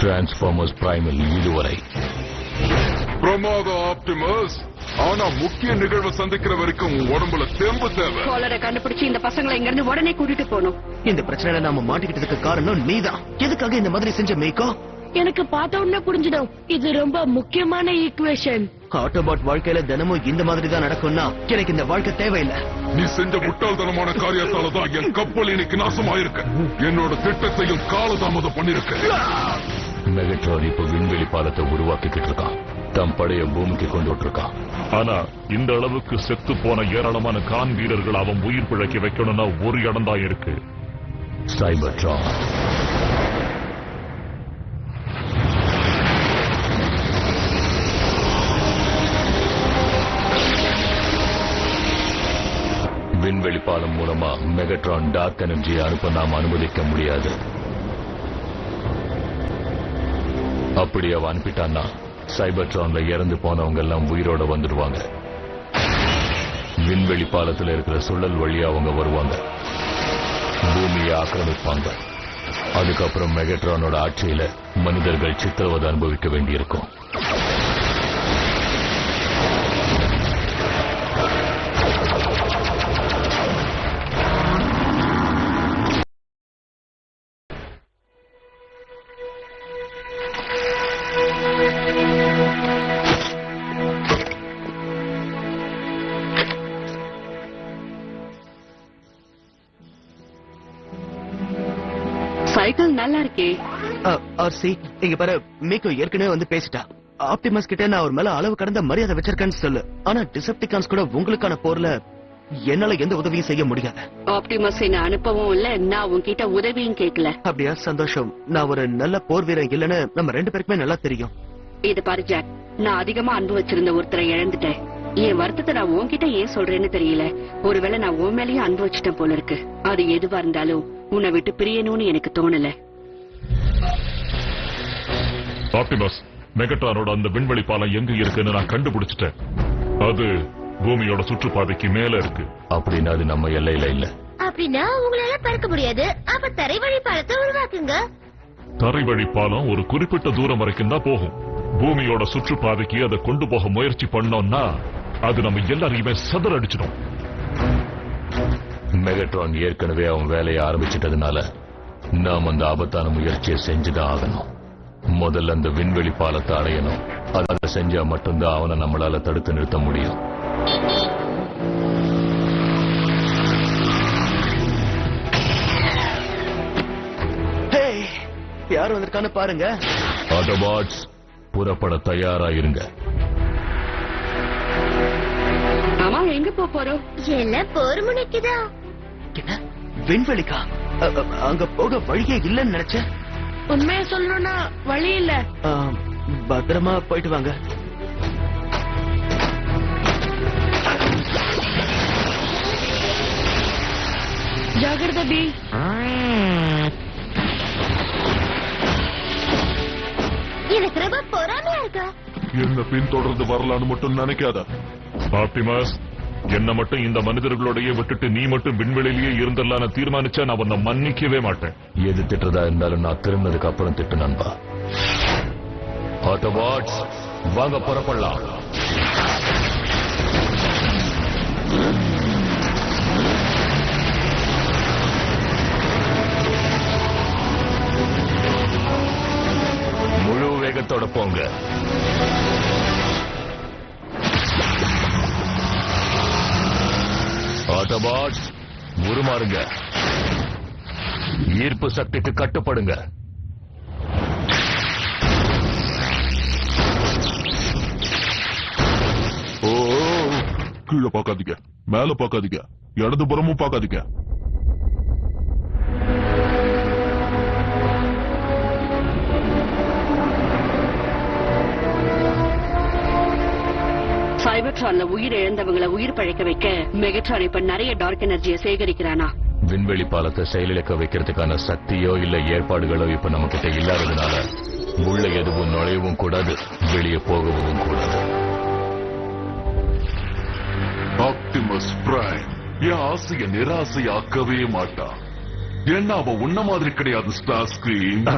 Transformers பிரைமில் இதுவரை. பிரமாதம் Optimus. ஆனா முக்கிய நிகழ்வு சந்திக்கிற வரைக்கும் உடம்புல தெம்பு தேவை. கோலரை கண்டுபிடிச்சு இந்த பசங்களை இங்க இருந்து உடனே கூட்டிட்டு போகணும். இந்த பிரச்சனையில நாம மாட்டிக்கிட்டதுக்கு காரணம் நீதான். எதுக்காக இந்த மாதிரி செஞ்ச மேக்கோ? எனக்கு பார்த்த உடனே புரிஞ்சிடும். இது ரொம்ப முக்கியமான ஈக்குவேஷன். ஆட்டோபாட் வாழ்க்கையில தினமும் இந்த மாதிரி தான் நடக்கும்னா எனக்கு இந்த வாழ்க்கை தேவையில்லை. நீ செஞ்ச முட்டாள்தனமான காரியத்தாலதான் என் கப்பல் இன்னைக்கு நாசமாயிருக்கு. என்னோட திட்டத்தையும் காலதாமதம் பண்ணிருக்க. மெகட்ரான் இப்ப விண்வெளி பாலத்தை உருவாக்கிக்கிட்டு இருக்கான். தம் படைய பூமிக்கு கொண்டு விட்டுருக்கான். ஆனா இந்த அளவுக்கு செத்து போன ஏராளமான கான் வீரர்கள் அவன் உயிர் பிழைக்க வைக்கணும்னா ஒரு இடம் தான் இருக்கு. சைபர்ட்ரான். விண்வெளி பாலம் மூலமா மெகட்ரான் டார்க் எனர்ஜியை அனுப்ப நாம் அனுமதிக்க முடியாது. அப்படி அவ அனுப்பிட்டான்னா சைபர்ட்ரான்ல இறந்து போனவங்க எல்லாம் உயிரோட வந்துடுவாங்க. விண்வெளி பாலத்தில் இருக்கிற சுழல் வழியா அவங்க வருவாங்க, பூமியை ஆக்கிரமிப்பாங்க. அதுக்கப்புறம் மெகட்ரானோட ஆட்சியில மனிதர்கள் சித்திரவதை அனுபவிக்க வேண்டியிருக்கும். சைக்கிள் நல்லா இருக்கே. ஆர்சி, இங்க பாரு, மீக்கோ ஏற்கனவே வந்து பேசிட்டா. ஆப்டிமஸ் கிட்ட நான் அவர் மேல அளவு கடந்த மரியாதை வச்சிருக்கேன்னு சொல்லு. ஆனா டிசெப்டிகான்ஸ் கூட உங்களுக்கான போர்ல என்னால எந்த உதவியும் செய்ய முடியாது. ஆப்டிமஸ் என்ன அனுப்பவும் இல்ல, நான் உன்கிட்ட உதவியும் கேட்கல. அப்படியா? சந்தோஷம். நான் ஒரு நல்ல போர் வீரன் இல்லன்னு நம்ம ரெண்டு பேருக்குமே நல்லா தெரியும். இது பாரு ஜாக், நான் அதிகமா அன்பு வச்சிருந்த ஒருத்தரை இழந்துட்டேன். என் வருத்தத்தை நான் உன்கிட்ட ஏன் சொல்றேன்னு தெரியல. ஒருவேளை நான் உன் மேலேயும் அன்பு வச்சுட்டேன் போல இருக்கு. அது எதுவா இருந்தாலும் உன்னை விட்டு பிரியணும்னு எனக்கு தோணல. ஆப்டிமஸ், மெகட்ரானோட அந்த விண்வெளி பாலம் எங்க இருக்குன்னு நான் கண்டுபிடிச்சிட்டேன். அது பூமியோட சுற்றுப்பாதைக்கு மேல இருக்கு. அப்படின்னு அது நம்ம எல்லையில இல்ல. அப்படின்னா உங்களால பறக்க முடியாது. அப்ப தரைவழி பாலத்தை உருவாக்குங்க. தரைவழி பாலம் ஒரு குறிப்பிட்ட தூரம் வரைக்கும் தான் போகும். பூமியோட சுற்றுப்பாதைக்கு அதை கொண்டு போக முயற்சி பண்ணோம்னா அது நம்ம எல்லாரையுமே சதற அடிச்சிடும். மெகட்ரான் ஏற்கனவே அவன் வேலையை ஆரம்பிச்சிட்டதுனால நாம் அந்த ஆபத்தான முயற்சியை செஞ்சுதான் ஆகணும். முதல்ல அந்த விண்வெளி பாலத்தை அடையணும். அதை செஞ்சா மட்டும்தான் அவனை நம்மளால தடுத்து நிறுத்த முடியும். யார் வந்திருக்கான்னு பாருங்க. ஆட்டோபாட்ஸ், புறப்பட தயாராயிருங்க. ஆமா, எங்க போறோம்? என்ன போர் முனைக்குதா? விண்வெளிக்கா? அங்க போக வழியே இல்லன்னு நினைச்சேன். உண்மையை சொல்லணும்னா வழி இல்ல. பத்திரமா போயிட்டு வாங்க. ஜாகிரதை பி. எனக்கு ரொம்ப பொறாமையா இருக்கா? என்ன பின்தொடர்ந்து வரலான்னு மட்டும் நினைக்காத. ஆப்டிமஸ், என்ன மட்டும் இந்த மனிதர்களோடய விட்டுட்டு நீ மட்டும் விண்வெளியிலேயே இருந்தலான்னு தீர்மானிச்சா நான் உன்னை மன்னிக்கவே மாட்டேன். எது திட்டுறதா இருந்தாலும் நான் திரும்பினதுக்கு அப்புறம் திட்டு நண்பா. ஆட்டோபாட்ஸ், வாங்க புறப்படலாம். முழு வேகத்தோட போங்க. ஆட்டோபாட்ஸ், உருமாறுங்க. ஈர்ப்பு சக்திக்கு கட்டுப்படுங்க. கீழே பார்க்காதீங்க, மேல பார்க்காதீங்க, இடது புறமும் பார்க்காதீங்க. சைபர்ட்ரான்ல உயிர் இழந்தவங்களை உயிர் பழைக்க வைக்க மெகட்ரான் இப்ப நிறைய டார்க் எனர்ஜியை சேகரிக்கிறானா? விண்வெளி பாலத்தை செயலிழக்க வைக்கிறதுக்கான சக்தியோ இல்ல ஏற்பாடுகளோ இப்ப நம்ம கிட்ட இல்லாததுனால உள்ள எதுவும் நுழையவும் கூடாது, வெளியே போகவும் கூடாது. ஆப்டிமஸ் பிரைம் என் ஆசையை நிராசையாக்கவே மாட்டான். என்ன அவ உன்ன மாதிரி கிடையாது ஸ்டார் ஸ்கிரீன்.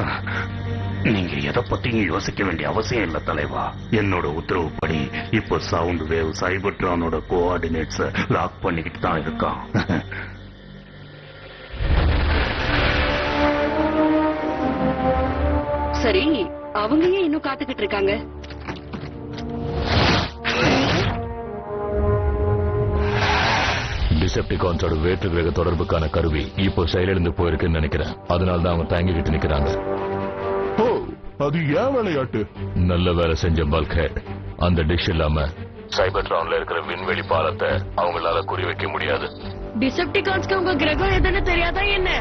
நீங்க எதை பத்தியும் யோசிக்க வேண்டிய அவசியம் இல்ல தலைவா. என்னோட உத்தரவுப்படி இப்ப சவுண்ட் வேவ் சைபர்ட்ரானோட கோஆர்டினேட்ஸ் லாக் பண்ணிக்கிட்டு தான் இருக்கான். சரி, அவங்க ஏன் இன்னும் காத்துக்கிட்டு இருக்காங்க? டிசெப்டிகான்ஸோட வேற்று கிரக தொடர்புக்கான கருவி இப்போ செயலிழந்து போயிருக்குன்னு நினைக்கிறேன். அதனால தான் அவங்க தாங்கிக்கிட்டு நிக்கிறாங்க. ஓ, அது ஏன் விளையாட்டு? நல்ல வேலை செஞ்ச பல்க் ஹெட். அந்த டிஷ் இல்லாம சைபர்ட்ரான்ல இருக்கிற விண்வெளி பாலத்தை அவங்களால குறி வைக்க முடியாது. டிசெப்டிகான்ஸ்க்கு உங்க கிரகம் எதுன்னு தெரியாதா என்ன?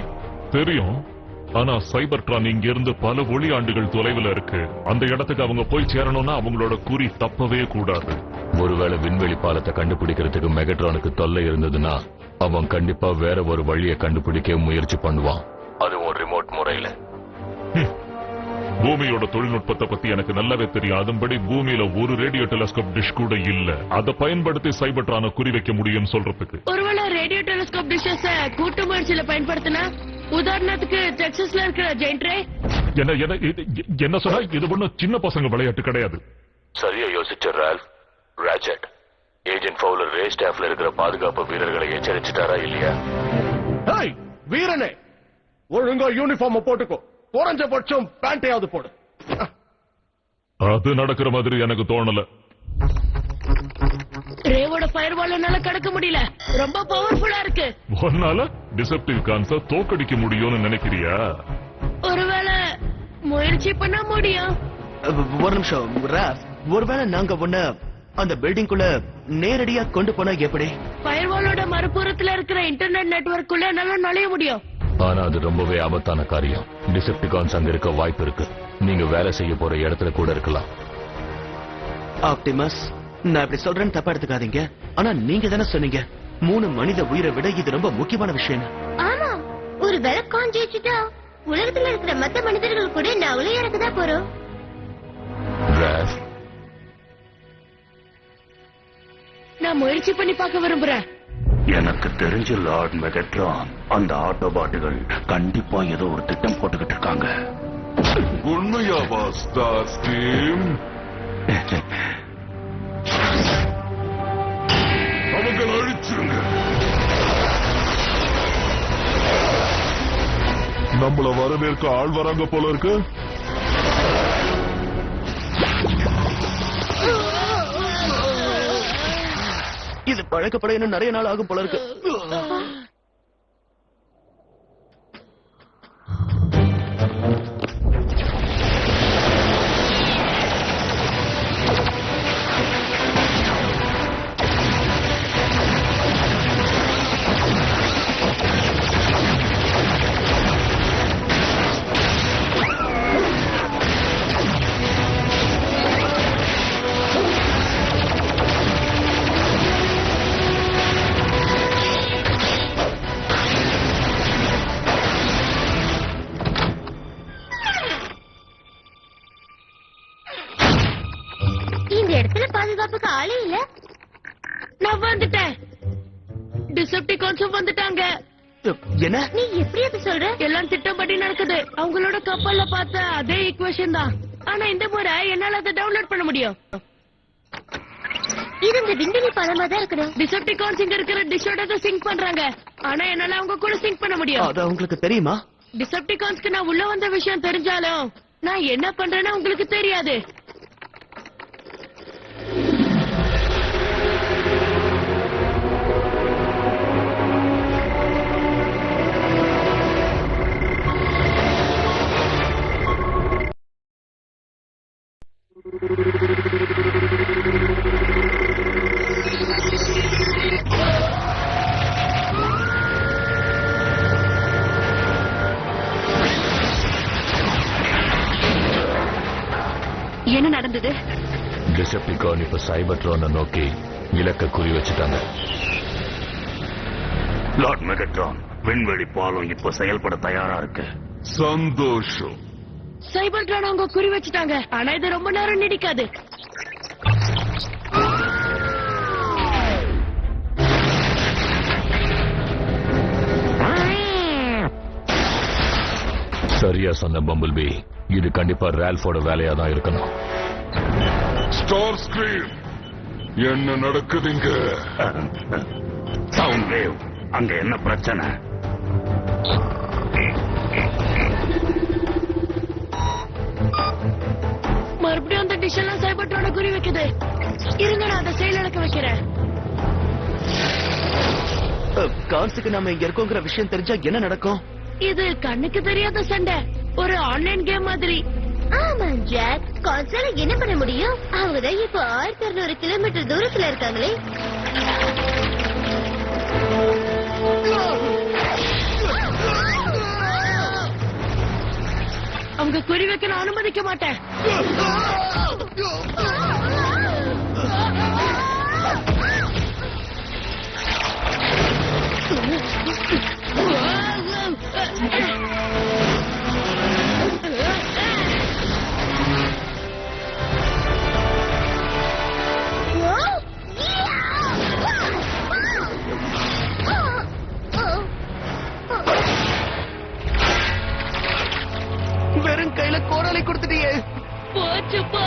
தெரியும். ஆனா சைபர்ட்ரான் இங்க இருந்து பல ஒளி ஆண்டுகள் தொலைவுல இருக்கு. அந்த இடத்துக்கு அவங்க போய் சேரணும்னா அவங்களோட குறி தப்பவே கூடாது. ஒருவேளை விண்வெளி பாலத்தை கண்டுபிடிக்கிறதுக்கு மெகட்ரானுக்கு தொல்லை இருந்ததுன்னா அவன் கண்டிப்பா வேற ஒரு வழியை கண்டுபிடிக்க முயற்சி பண்ணுவான். அதுவும் ஒரு ரிமோட் முறையில. பூமியோட தொழில்நுட்பத்தை பத்தி எனக்கு நல்லாவே தெரியும். அதன்படி பூமியில ஒரு ரேடியோ டெலஸ்கோப் டிஷ் கூட இல்ல. அதை பயன்படுத்தி சைபர்ட்ரானை குறி வைக்க முடியும்னு சொல்றதுக்கு. ஒருவேளை ரேடியோ டெலிஸ்கோப் டிஷஸ் கூட்டு முயற்சியில பயன்படுத்தினா, உதாரணத்துக்கு டெக்சாஸ்ல இருக்கிற ஜெயின்ட் ரே. என்ன சொன்னா? இது ஒண்ணும் சின்ன பசங்க விளையாட்டு கிடையாது. சரியா யோசிச்ச ரால்ஃப். ராஜெட் ஏஜென்ட் ஃபவுலர் ரே ஸ்டாஃப்ல இருக்கிற பாதுகாப்பு வீரர்களை எச்சரிச்சிட்டாரா இல்லையா? வீரனே, ஒழுங்கா யூனிஃபார்ம் போட்டுக்கோ. குறைஞ்சபட்சம் பேண்டையாவது போடு. அது நடக்கிற மாதிரி எனக்கு தோணல. ரேவோட ஃபயர்வால் என்னால கடக்க முடியல. ரொம்ப பவர்ஃபுல்லா இருக்கு. ஒன்னால டிசெப்டிகான்ஸ தோக்கடிக்க முடியும்னு நினைக்கிறியா? ஒருவேளை முயற்சி பண்ண முடியும். ஒரு நிமிஷம் ராஃப், ஒருவேளை நாங்க ஒன்ன அந்த பில்டிங்குள்ள நேரடியா கொண்டு போனா எப்படி? ஃபயர்வாலோட மறுபுறத்துல இருக்கிற இன்டர்நெட் நெட்வொர்க் குள்ள என்னால நுழைய முடியும். ஆனா அது ரொம்பவே ஆபத்தான காரியம். டிசெப்டிகான்ஸ் அங்க இருக்க வாய்ப்பு இருக்கு. நீங்க வேலை செய்ய போற இடத்துல கூட இருக்கலாம். ஆப்டிமஸ், நான் இப்படி சொல்றேன்னு தப்பா எடுத்துக்காதீங்க. ஆனா நீங்க தானே சொன்னீங்க 3 மனித உயிரை விட இது ரொம்ப முக்கியமான விஷயம். ஆமா, ஒரு விளக்கம் ஜெயிச்சுட்டா உலகத்துல இருக்கிற மத்த மனிதர்கள் கூட நான் உலக தான் போறோம். ரால்ஃப், நான் முயற்சி பண்ணி பார்க்க விரும்புறேன். எனக்கு தெரிஞ்ச லார்ட் மெகட்ரான் அந்த ஆட்டோபாட்டுகள் கண்டிப்பா ஏதோ ஒரு திட்டம் போட்டுக்கிட்டு இருக்காங்க. உண்மையாவா ஸ்டார் ஸ்கிரீன்? அவங்களை அழிச்சிருங்க. நம்மள வரவேற்க ஆள் வராங்க போல இருக்கு. இது பழக்கப்பட இன்னும் நிறைய நாள் ஆகும் போல இருக்கு. பாதுகாப்புக்கு ஆளே இல்ல. நான் வந்துட்டேன். டிசெப்டிகான்ஸும் வந்துட்டாங்க. என்ன? நீ எப்படி அது சொல்ற? எல்லாம் திட்டப்படி நடக்குது. அவங்களோட கப்பல்ல பார்த்த அதே ஈக்குவேஷன் தான். ஆனா இந்த முறை என்னால அதை டவுன்லோட் பண்ண முடியும். இது இந்த விண்வெளி பாலமா தான் இருக்கணும். டிசெப்டிகான்ஸ் இங்க இருக்கிற டிஷோட சிங்க் பண்றாங்க. ஆனா என்னால அவங்க கூட சிங்க் பண்ண முடியும். அது உங்களுக்கு தெரியுமா? டிசெப்டிகான்ஸ்க்கு நான் உள்ள வந்த விஷயம் தெரிஞ்சாலும் நான் என்ன பண்றேன்னு உங்களுக்கு தெரியாது. என்ன நடந்தது? டிசெப்டிகான் இப்ப சைபர்ட்ரானை நோக்கி இலக்க குறி வச்சுட்டாங்க. லார்ட் மெகட்ரான், விண்வெளி பாலம் இப்ப செயல்பட தயாரா இருக்கு. சந்தோஷம். சைபர்ட்ரான் அவங்க குறி வச்சுட்டாங்க. ஆனா இது ரொம்ப நேரம் நீடிக்காது. சரியா சொன்ன பம்பிள்பி. இது கண்டிப்பா ரால்ஃபோட வேலையா தான் இருக்கணும். ஸ்டார் ஸ்கிரீம், என்ன நடக்குதுங்க? சவுண்ட் வேவ், அங்க என்ன பிரச்சனை? மறுபடியும் அந்த டிஷ் எல்லாம் சைபர்ட்ரானை குறி வைக்குது. இருங்க, நான் அதை செயல் இழக்க வைக்கிறேன். கான்ஸுக்கு நாம இங்க இருக்கோங்கிற விஷயம் தெரிஞ்சா என்ன நடக்கும்? இது கண்ணுக்கு தெரியாத சண்டை, ஒரு ஆன்லைன் கேம் மாதிரி. ஆமா ஜாக், கான்சால என்ன பண்ண முடியும்? அவங்கதான் இப்போ 1200 கிலோமீட்டர் தூரத்துல இருக்காங்களே. அவங்க குறி வைக்க நான் அனுமதிக்க மாட்டேன். வெறும் கையில கோராலை கொடுத்துட்டியே. போச்சுப்பா.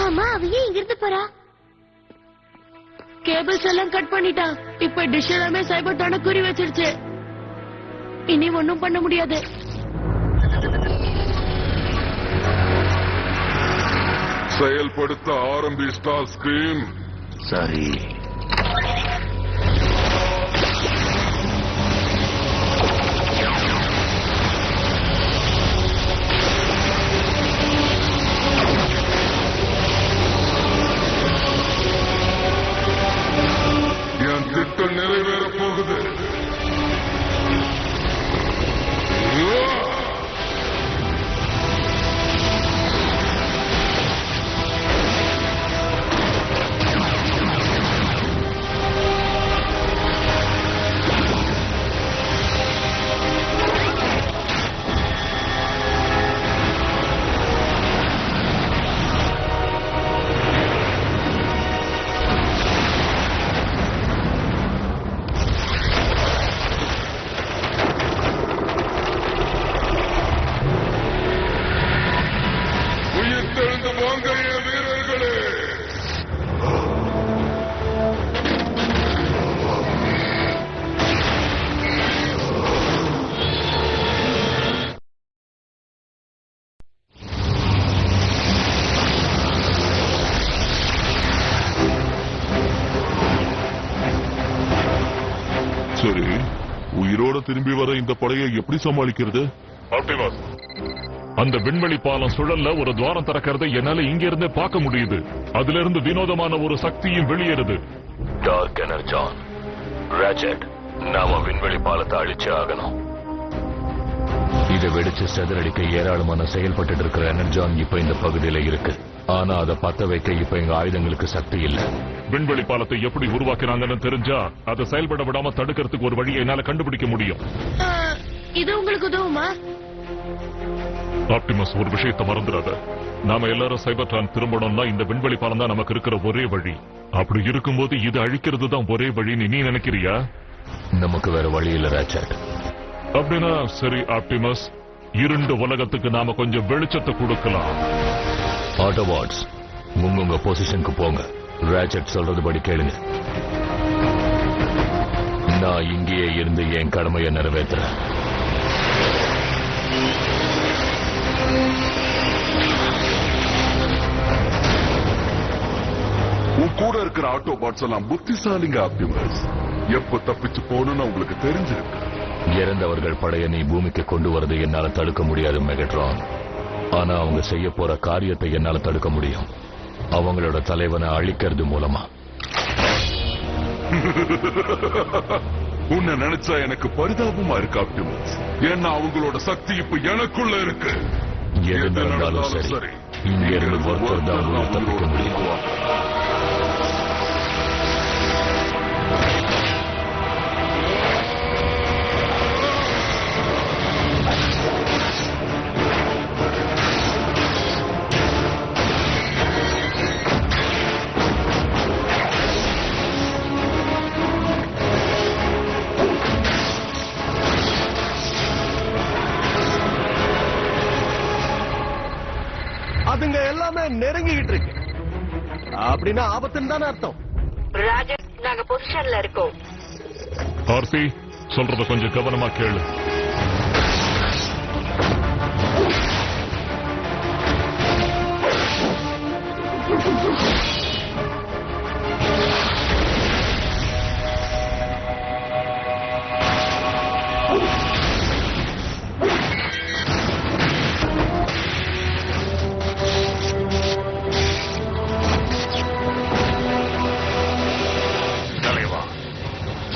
ஆமா, அவ ஏன் இங்கிருந்து போறா? கேபிள்ஸ் எல்லாம் கட் பண்ணிட்டான். இப்ப டிஷ் எல்லாமே சைபர்ட்ரானை குறி வச்சிருச்சு. இனி ஒண்ணும் பண்ண முடியாது. செயல்படுத்த ஆரம்பி ஸ்டார் ஸ்கிரீம். சரி. என் திட்டம் நிறைவேற போகுது. உயிர்த்தெழுந்து வாங்க என் வீரர்களே. சரி, உயிரோட திரும்பி வர இந்த படையை எப்படி சமாளிக்கிறது? ஆப்டிமஸ், அந்த விண்வெளி பாலம் சுழல்ல ஒரு துவாரம் திறக்கிறதை என்னால இங்க இருந்தே பார்க்க முடியுது. அதுல இருந்து வினோதமான ஒரு சக்தியும் வெளியேறுது. டார்க் எனர்ஜான், ராச்செட், நாம விண்வெளி பாலத்தை அழிச்சே ஆகணும். இதை வெடிச்சு செதறடிக்க ஏராளமான செயல்பட்டு இருக்கிற எனர்ஜான் இப்ப இந்த பகுதியில இருக்கு. ஆனா அதை பத்த வைக்க இப்ப எங்க ஆயுதங்களுக்கு சக்தி இல்ல. விண்வெளி பாலத்தை எப்படி உருவாக்கினாங்கன்னு தெரிஞ்சா அதை செயல்பட விடாம தடுக்கிறதுக்கு ஒரு வழியை என்னால கண்டுபிடிக்க முடியும். இது உங்களுக்கு உதவுமா? ஆப்டிமஸ், ஒரு விஷயத்தை மறந்துடாத. நாம எல்லாரும் சைபர்ட்ரான் திரும்பணும்னா இந்த விண்வெளி பாலம் தான் நமக்கு இருக்கிற ஒரே வழி. அப்படி இருக்கும்போது இது அழிக்கிறது தான் ஒரே வழின்னு நீ நினைக்கிறியா? நமக்கு வேற வழி இல்ல ராச்செட். அப்படின்னா சரி ஆப்டிமஸ், இருண்ட உலகத்துக்கு நாம கொஞ்சம் வெளிச்சத்தை கொடுக்கலாம். ஆட்டோபாட்ஸ், உங்க பொசிஷனுக்கு போங்க. ராச்செட் சொல்றதுபடி கேளுங்க. நான் இங்கேயே இருந்து என் கடமையை நிறைவேற்றுறேன். உன் கூட இருக்கிற ஆட்டோபாட்ஸ் எல்லாம் புத்திசாலிங்க ஆப்டிமஸ். எப்ப தப்பிச்சு போகணும்னு உங்களுக்கு தெரிஞ்சிருக்கு. இறந்தவர்கள் படைய நீ பூமிக்கு கொண்டு வரது என்னால தடுக்க முடியாது மெகட்ரான். ஆனா அவங்க செய்ய போற காரியத்தை என்னால தடுக்க முடியும். அவங்களோட தலைவனை அழிக்கிறது மூலமா. உன்னை நினைச்சா எனக்கு பரிதாபமா இருக்கு ஆப்டிமஸ். ஏன்னா அவங்களோட சக்தி இப்ப எனக்குள்ள இருக்கு. எது நடந்தாலும் சரி, இங்க இருந்து ஒருத்தர் தான் தப்பிக்க முடியும். நெருங்கிக்கிட்டு இருக்கு. அப்படின்னா ஆபத்துன்னு தானே அர்த்தம். ராஜன், நாங்க பொசிஷன்ல இருக்கோம். ஆர்சி, சொல்றத கொஞ்சம் கவனமா கேளு.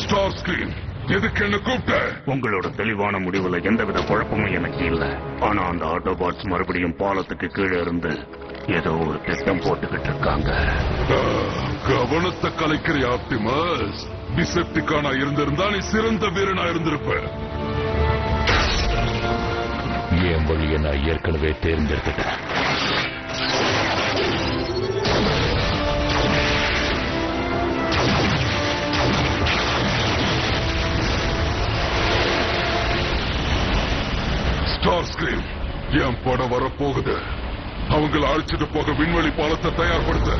ஸ்டார் ஸ்கிரீன், எதுக்கு என்ன கூப்பிட்ட? உங்களோட தெளிவான முடிவுல எந்தவித குழப்பமும் எனக்கு இல்ல. ஆனா அந்த ஆட்டோபாட்ஸ் மறுபடியும் பாலத்துக்கு கீழே இருந்து ஏதோ ஒரு திட்டம் போட்டுக்கிட்டு இருக்காங்க. கவனத்தை கலைக்கிற ஆப்டிமஸ். டிசெப்டிகானா இருந்திருந்தா நீ சிறந்த வீரனா இருந்திருப்ப. என் வழியை நான் ஏற்கனவே தேர்ந்தெடுத்துட்டேன். ஸ்டார் ஸ்கிரீன், என் படம் வரப்போகுது. அவங்களை அழைச்சிட்டு போக விண்வெளி பாலத்தை தயார்படுத்த.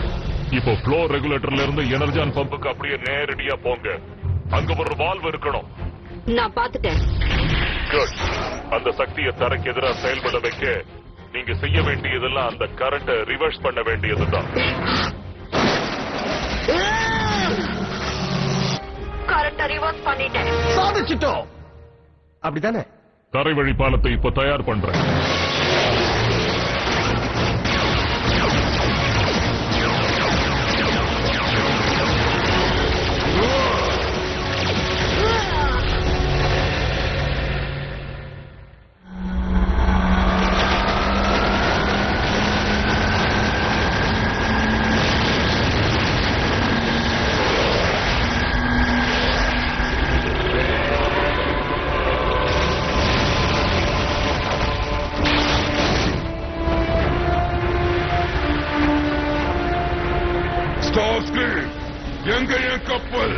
இப்போ ஃப்ளோ ரெகுலேட்டர்ல இருந்து எனர்ஜான் பம்புக்கு அப்படியே நேரடியா போங்க. அங்க ஒரு வால்வ் இருக்கணும். நான் பாத்துட்டேன். குட். அந்த சக்தியை தரைக்கு எதிராக செயல்பட வைக்க நீங்க செய்ய வேண்டியதெல்லாம் அந்த கரண்ட ரிவர்ஸ் பண்ண வேண்டியதுதான். கரண்ட ரிவர்ஸ் பண்ணிட்டேன். சாதிச்சிட்டோம். அப்படிதானே? தரை வழி பாலத்தை இப்ப தயார் பண்றேன். எங்க என் கப்பல்?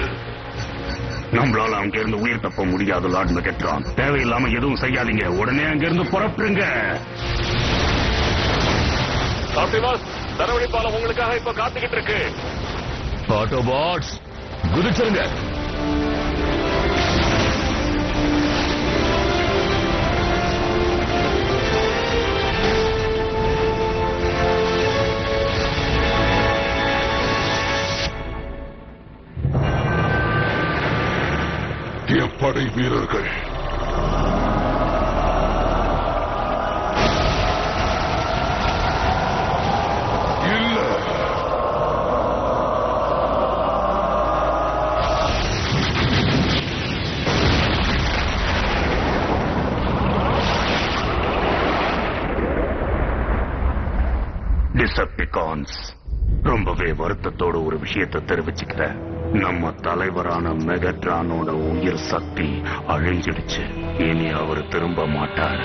நம்மளால அங்க இருந்து உயிர் தப்ப முடியாது லார்ட் மெகட்ரான். தேவையில்லாம எதுவும் செய்யாதீங்க. உடனே அங்க இருந்து புறப்படுங்க. தரவழி பாலம் உங்களுக்காக இப்ப காத்துக்கிட்டு இருக்கு. ஆட்டோபாட்ஸ் குதிச்சிருங்க. என் படை வீரர்கள் இல்ல. டிசெப்டிகான்ஸ், ரொம்பவே வருத்தத்தோட ஒரு விஷயத்தை தெரிவிச்சுக்கிறேன். நம்ம தலைவரான மெகட்ரானோட உயிர் சக்தி அழிஞ்சிடுச்சு. இனி அவர் திரும்ப மாட்டார்.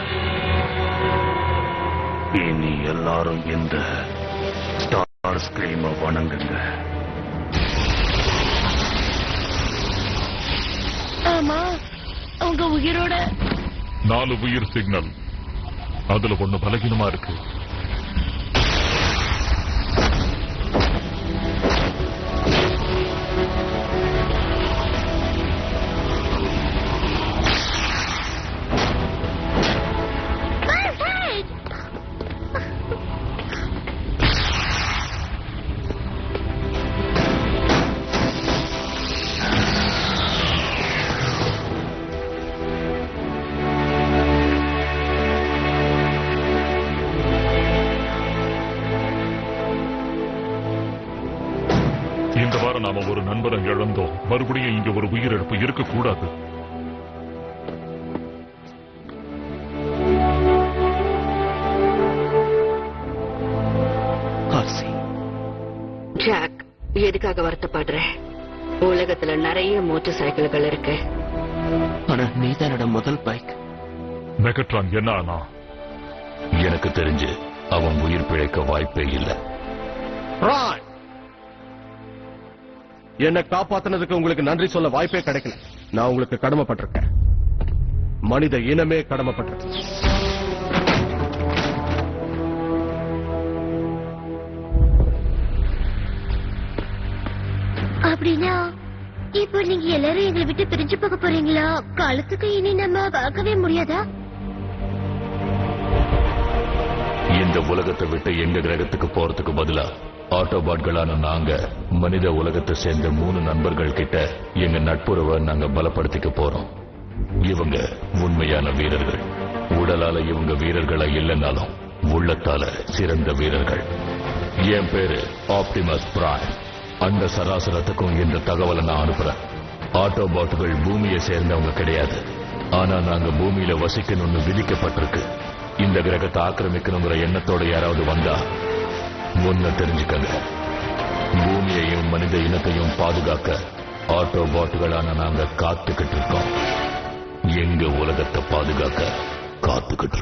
இனி எல்லாரும் இந்த ஸ்டார் ஸ்கிரீமை வணங்குங்க. ஆமா, அவங்க உயிரோட 4 உயிர் சிக்னல். அதுல ஒண்ணு பலகீனமா இருக்கு. இந்த வாரம் நாம ஒரு நண்பரை இழந்தோம். மறுபடியும் இங்க ஒரு உயிரிழப்பு இருக்கக்கூடாது. ஜாக், எதுக்காக வருத்தப்படுற? உலகத்துல நிறைய மோட்டார் சைக்கிள்கள் இருக்கு. ஆனா நீதான் என்னோட முதல் பைக். மெகட்ரான் என்ன ஆனா? எனக்கு தெரிஞ்சு அவன் உயிர் பிழைக்க வாய்ப்பே இல்லை. என்னை காப்பாத்தினதுக்கு உங்களுக்கு நன்றி சொல்ல வாய்ப்பே கிடைக்கல. நான் உங்களுக்கு கடமைப்பட்டிருக்கேன். மனித இனமே கடமைப்பட்டிருக்கேன். அப்படின்னா இப்போ நீங்க எல்லாரும் எங்களை விட்டு பிரிஞ்சு போக போறீங்களா? காலத்துக்கு இனி நம்ம பார்க்கவே முடியாதா? இந்த உலகத்தை விட்டு எங்க கிரகத்துக்கு போறதுக்கு பதிலா ஆட்டோபாட்களான நாங்க மனித உலகத்தை சேர்ந்த 3 நண்பர்கள் கிட்ட எங்க நட்புறவை நாங்க பலப்படுத்திக்க போறோம். இவங்க உண்மையான வீரர்கள். உடலால இவங்க வீரர்களா இல்லைன்னாலும் உள்ளத்தால சிறந்த வீரர்கள். என் பேரு ஆப்டிமஸ் பிரைம். அந்த சராசரத்துக்கும் இந்த தகவலை நான் அனுப்புறேன். ஆட்டோபாட்டுகள் பூமியை சேர்ந்தவங்க கிடையாது. ஆனா நாங்க பூமியில வசிக்கணும்னு விதிக்கப்பட்டிருக்கு. இந்த கிரகத்தை ஆக்கிரமிக்கணுங்கிற எண்ணத்தோட யாராவது வந்தா ஒன்னு தெரிஞ்சுக்கங்க, பூமியையும் மனித இனத்தையும் பாதுகாக்க ஆட்டோபாட்டுகளான நாங்க காத்துக்கிட்டு இருக்கோம். எங்க உலகத்தை பாதுகாக்க காத்துக்கிட்டு இருக்கோம்.